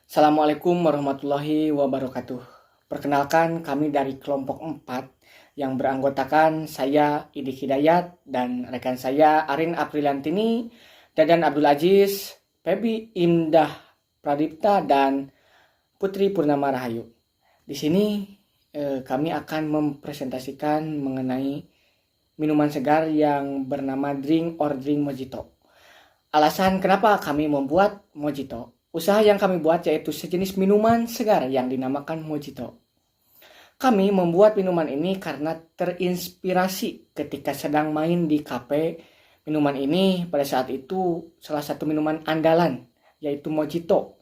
Assalamualaikum warahmatullahi wabarakatuh. Perkenalkan, kami dari kelompok 4 yang beranggotakan saya Idi Hidayat dan rekan saya Arin Apriliantini, Dadan Abdul Aziz, Febi Indah Pradipta, dan Putri Purnama Rahayu. Di sini kami akan mempresentasikan mengenai minuman segar yang bernama Drink or Drink Mojito. Alasan kenapa kami membuat Mojito. Usaha yang kami buat yaitu sejenis minuman segar yang dinamakan Mojito. Kami membuat minuman ini karena terinspirasi ketika sedang main di kafe. Minuman ini pada saat itu salah satu minuman andalan yaitu Mojito.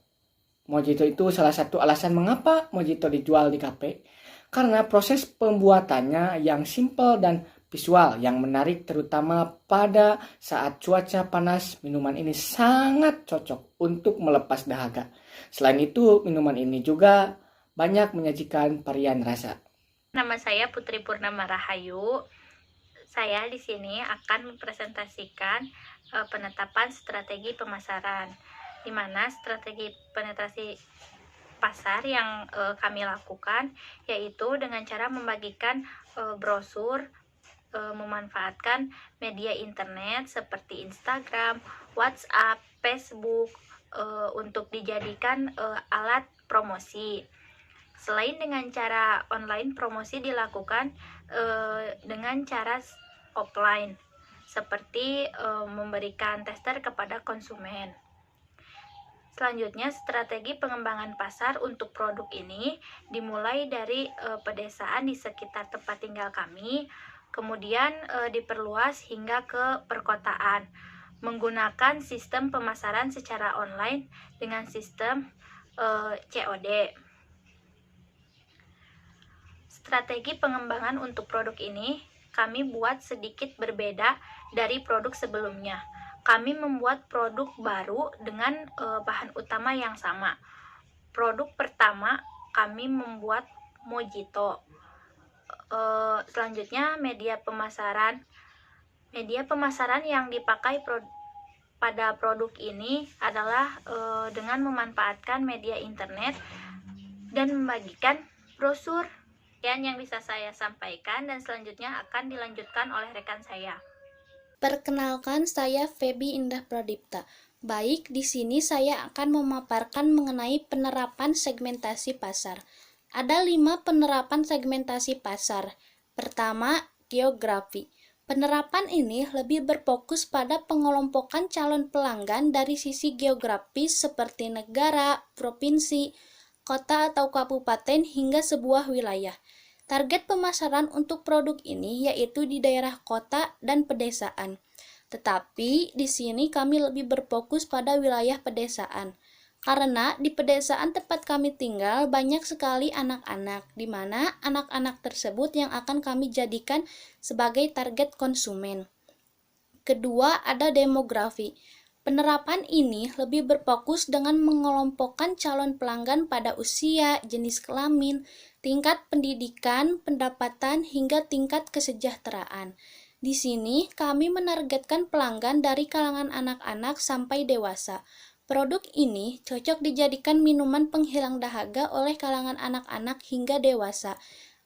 Mojito itu salah satu alasan mengapa Mojito dijual di kafe. Karena proses pembuatannya yang simpel dan visual yang menarik, terutama pada saat cuaca panas. Minuman ini sangat cocok untuk melepas dahaga. Selain itu, minuman ini juga banyak menyajikan varian rasa. Nama saya Putri Purnama Rahayu. Saya di sini akan mempresentasikan penetapan strategi pemasaran, di mana strategi penetrasi pasar yang kami lakukan yaitu dengan cara membagikan brosur, memanfaatkan media internet seperti Instagram, WhatsApp, Facebook untuk dijadikan alat promosi. Selain dengan cara online, promosi dilakukan dengan cara offline, seperti memberikan tester kepada konsumen. Selanjutnya, strategi pengembangan pasar untuk produk ini dimulai dari pedesaan di sekitar tempat tinggal kami, kemudian diperluas hingga ke perkotaan, menggunakan sistem pemasaran secara online dengan sistem COD. Strategi pengembangan untuk produk ini kami buat sedikit berbeda dari produk sebelumnya. Kami membuat produk baru dengan bahan utama yang sama. Produk pertama kami membuat Mojito. Selanjutnya media pemasaran yang dipakai pada produk ini adalah dengan memanfaatkan media internet dan membagikan brosur. Yang bisa saya sampaikan, dan selanjutnya akan dilanjutkan oleh rekan saya. Perkenalkan, saya Febi Indah Pradipta. Baik, di sini saya akan memaparkan mengenai penerapan segmentasi pasar. Ada 5 penerapan segmentasi pasar. Pertama, geografi. Penerapan ini lebih berfokus pada pengelompokan calon pelanggan dari sisi geografis seperti negara, provinsi, kota atau kabupaten hingga sebuah wilayah. Target pemasaran untuk produk ini yaitu di daerah kota dan pedesaan. Tetapi di sini kami lebih berfokus pada wilayah pedesaan. Karena di pedesaan tempat kami tinggal banyak sekali anak-anak, di mana anak-anak tersebut yang akan kami jadikan sebagai target konsumen. Kedua, ada demografi. Penerapan ini lebih berfokus dengan mengelompokkan calon pelanggan pada usia, jenis kelamin, tingkat pendidikan, pendapatan, hingga tingkat kesejahteraan. Di sini, kami menargetkan pelanggan dari kalangan anak-anak sampai dewasa. Produk ini cocok dijadikan minuman penghilang dahaga oleh kalangan anak-anak hingga dewasa.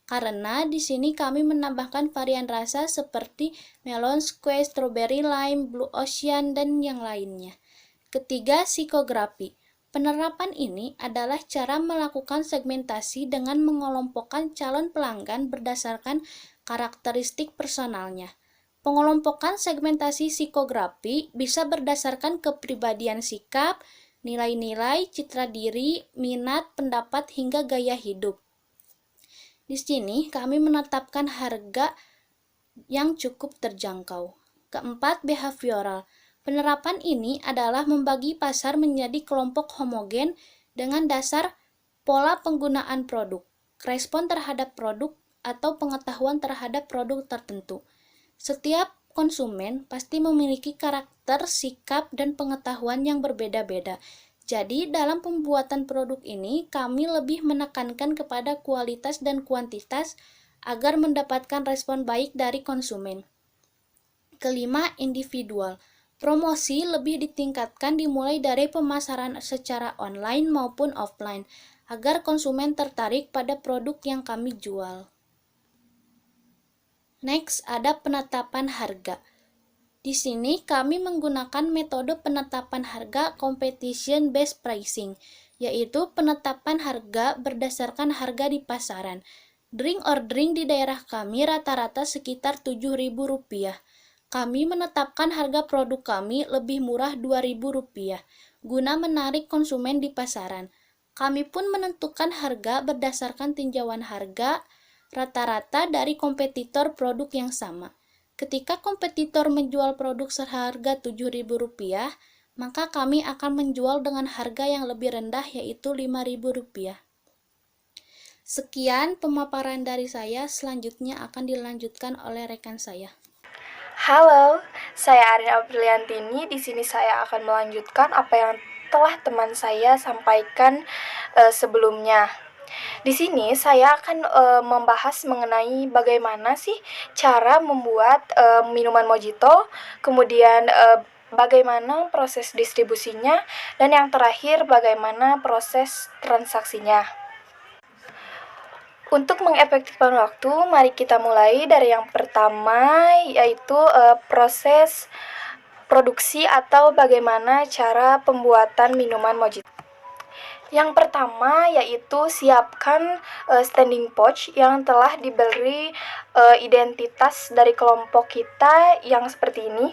Karena di sini kami menambahkan varian rasa seperti melon squash, strawberry lime, blue ocean, dan yang lainnya. Ketiga, psikografi. Penerapan ini adalah cara melakukan segmentasi dengan mengelompokkan calon pelanggan berdasarkan karakteristik personalnya. Pengelompokan segmentasi psikografi bisa berdasarkan kepribadian sikap, nilai-nilai, citra diri, minat, pendapat, hingga gaya hidup. Di sini kami menetapkan harga yang cukup terjangkau. Keempat, behavioral. Penerapan ini adalah membagi pasar menjadi kelompok homogen dengan dasar pola penggunaan produk, respon terhadap produk, atau pengetahuan terhadap produk tertentu. Setiap konsumen pasti memiliki karakter, sikap, dan pengetahuan yang berbeda-beda. Jadi, dalam pembuatan produk ini, kami lebih menekankan kepada kualitas dan kuantitas agar mendapatkan respon baik dari konsumen. Kelima, individual. Promosi lebih ditingkatkan dimulai dari pemasaran secara online maupun offline, agar konsumen tertarik pada produk yang kami jual. Next, ada penetapan harga. Di sini kami menggunakan metode penetapan harga competition based pricing, yaitu penetapan harga berdasarkan harga di pasaran. Drink or drink di daerah kami rata-rata sekitar Rp7.000. Kami menetapkan harga produk kami lebih murah Rp2.000, guna menarik konsumen di pasaran. Kami pun menentukan harga berdasarkan tinjauan harga rata-rata dari kompetitor produk yang sama. Ketika kompetitor menjual produk seharga Rp7.000, maka kami akan menjual dengan harga yang lebih rendah, yaitu Rp5.000. Sekian pemaparan dari saya, selanjutnya akan dilanjutkan oleh rekan saya. Halo, saya Arin Apriliantini. Di sini saya akan melanjutkan apa yang telah teman saya sampaikan sebelumnya. Di sini saya akan membahas mengenai bagaimana sih cara membuat minuman mojito, kemudian bagaimana proses distribusinya, dan yang terakhir bagaimana proses transaksinya. Untuk mengefektifkan waktu, mari kita mulai dari yang pertama, yaitu proses produksi atau bagaimana cara pembuatan minuman mojito. Yang pertama yaitu siapkan standing pouch yang telah diberi identitas dari kelompok kita yang seperti ini.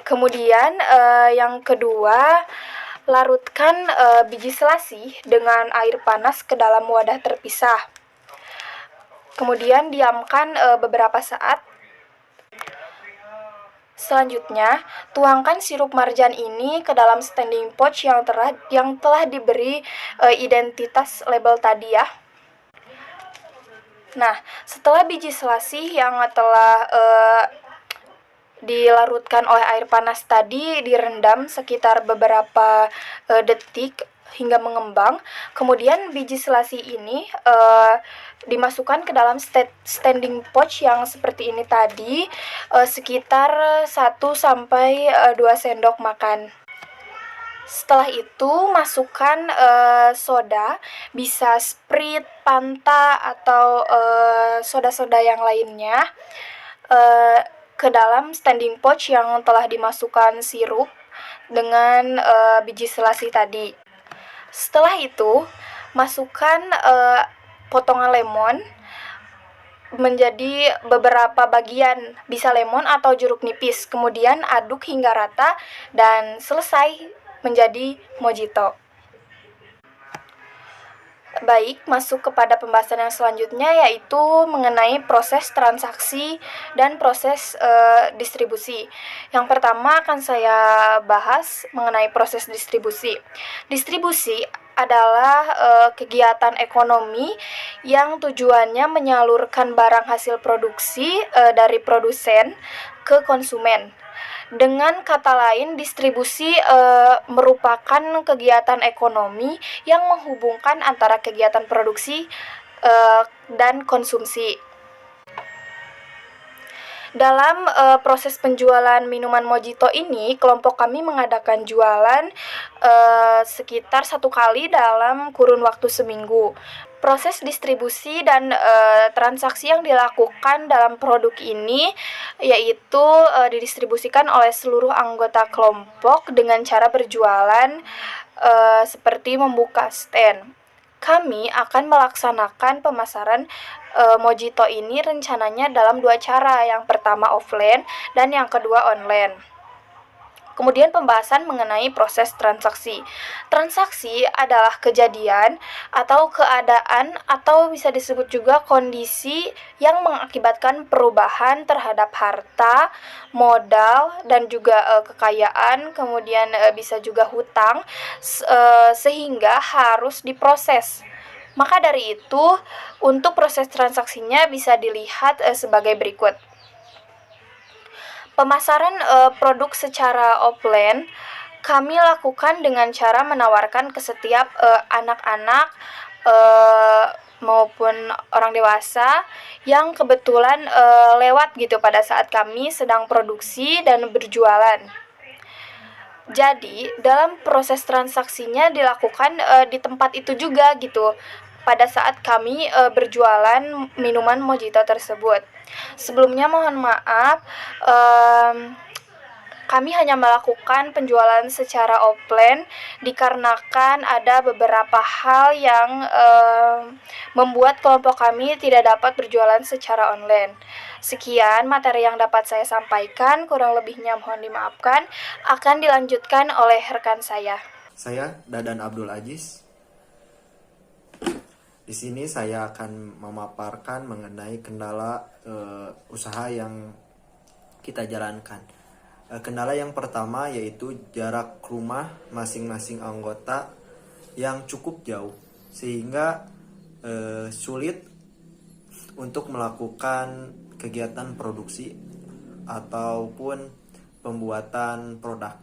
Kemudian yang kedua, larutkan biji selasih dengan air panas ke dalam wadah terpisah. Kemudian diamkan beberapa saat. Selanjutnya, tuangkan sirup marjan ini ke dalam standing pouch yang telah diberi identitas label tadi ya. Nah, setelah biji selasih yang telah dilarutkan oleh air panas tadi direndam sekitar beberapa detik hingga mengembang, kemudian biji selasih ini dimasukkan ke dalam standing pouch yang seperti ini tadi, sekitar 1-2 sendok makan. Setelah itu masukkan soda, bisa Sprite, Fanta, atau soda-soda yang lainnya ke dalam standing pouch yang telah dimasukkan sirup dengan biji selasih tadi. Setelah itu, masukkan potongan lemon menjadi beberapa bagian, bisa lemon atau jeruk nipis. Kemudian aduk hingga rata dan selesai menjadi mojito. Baik, masuk kepada pembahasan yang selanjutnya, yaitu mengenai proses transaksi dan proses distribusi. Yang pertama akan saya bahas mengenai proses distribusi. Distribusi adalah kegiatan ekonomi yang tujuannya menyalurkan barang hasil produksi dari produsen ke konsumen. Dengan kata lain, distribusi merupakan kegiatan ekonomi yang menghubungkan antara kegiatan produksi dan konsumsi. Dalam proses penjualan minuman mojito ini, kelompok kami mengadakan jualan sekitar 1 kali dalam kurun waktu seminggu. Proses distribusi dan transaksi yang dilakukan dalam produk ini yaitu didistribusikan oleh seluruh anggota kelompok dengan cara berjualan seperti membuka stand. Kami akan melaksanakan pemasaran mojito ini rencananya dalam 2 cara, yang pertama offline dan yang kedua online. Kemudian pembahasan mengenai proses transaksi. Transaksi adalah kejadian atau keadaan atau bisa disebut juga kondisi yang mengakibatkan perubahan terhadap harta, modal, dan juga kekayaan, kemudian bisa juga hutang, sehingga harus diproses. Maka dari itu, untuk proses transaksinya bisa dilihat sebagai berikut. Pemasaran produk secara offline kami lakukan dengan cara menawarkan ke setiap anak-anak maupun orang dewasa yang kebetulan lewat gitu pada saat kami sedang produksi dan berjualan. Jadi, dalam proses transaksinya dilakukan di tempat itu juga gitu. Pada saat kami berjualan minuman mojito tersebut. Sebelumnya mohon maaf, kami hanya melakukan penjualan secara offline dikarenakan ada beberapa hal yang membuat kelompok kami tidak dapat berjualan secara online. Sekian materi yang dapat saya sampaikan, kurang lebihnya mohon dimaafkan. Akan dilanjutkan oleh rekan saya. Saya Dadan Abdul Aziz. Di sini saya akan memaparkan mengenai kendala usaha yang kita jalankan. Kendala yang pertama yaitu jarak rumah masing-masing anggota yang cukup jauh, sehingga sulit untuk melakukan kegiatan produksi ataupun pembuatan produk.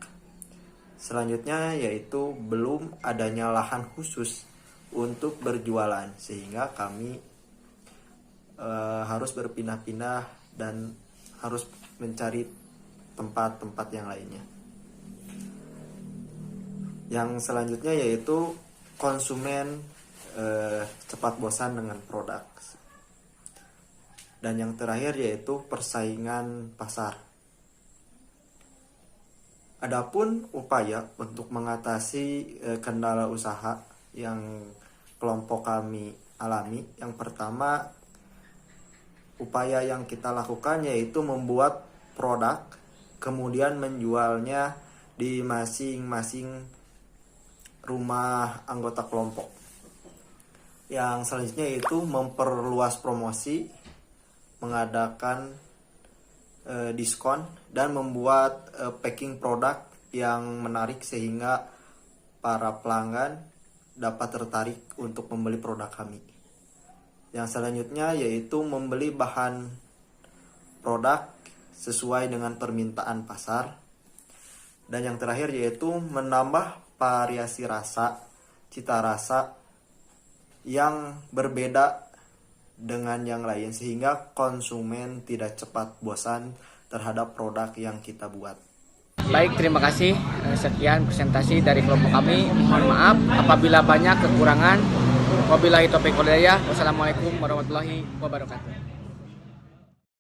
Selanjutnya yaitu belum adanya lahan khusus untuk berjualan, sehingga kami harus berpindah-pindah dan harus mencari tempat-tempat yang lainnya. Yang selanjutnya yaitu konsumen cepat bosan dengan produk. Dan yang terakhir yaitu persaingan pasar. Adapun upaya untuk mengatasi kendala usaha yang kelompok kami alami, yang pertama upaya yang kita lakukan yaitu membuat produk, kemudian menjualnya di masing-masing rumah anggota kelompok. Yang selanjutnya yaitu memperluas promosi, mengadakan diskon, dan membuat packing produk yang menarik sehingga para pelanggan dapat tertarik untuk membeli produk kami. Yang selanjutnya yaitu membeli bahan produk sesuai dengan permintaan pasar. Dan yang terakhir yaitu menambah variasi rasa, cita rasa yang berbeda dengan yang lain sehingga konsumen tidak cepat bosan terhadap produk yang kita buat. Baik, terima kasih. Sekian presentasi dari kelompok kami. Mohon maaf apabila banyak kekurangan. Wabillahi taufiq wal hidayah. Wassalamualaikum warahmatullahi wabarakatuh.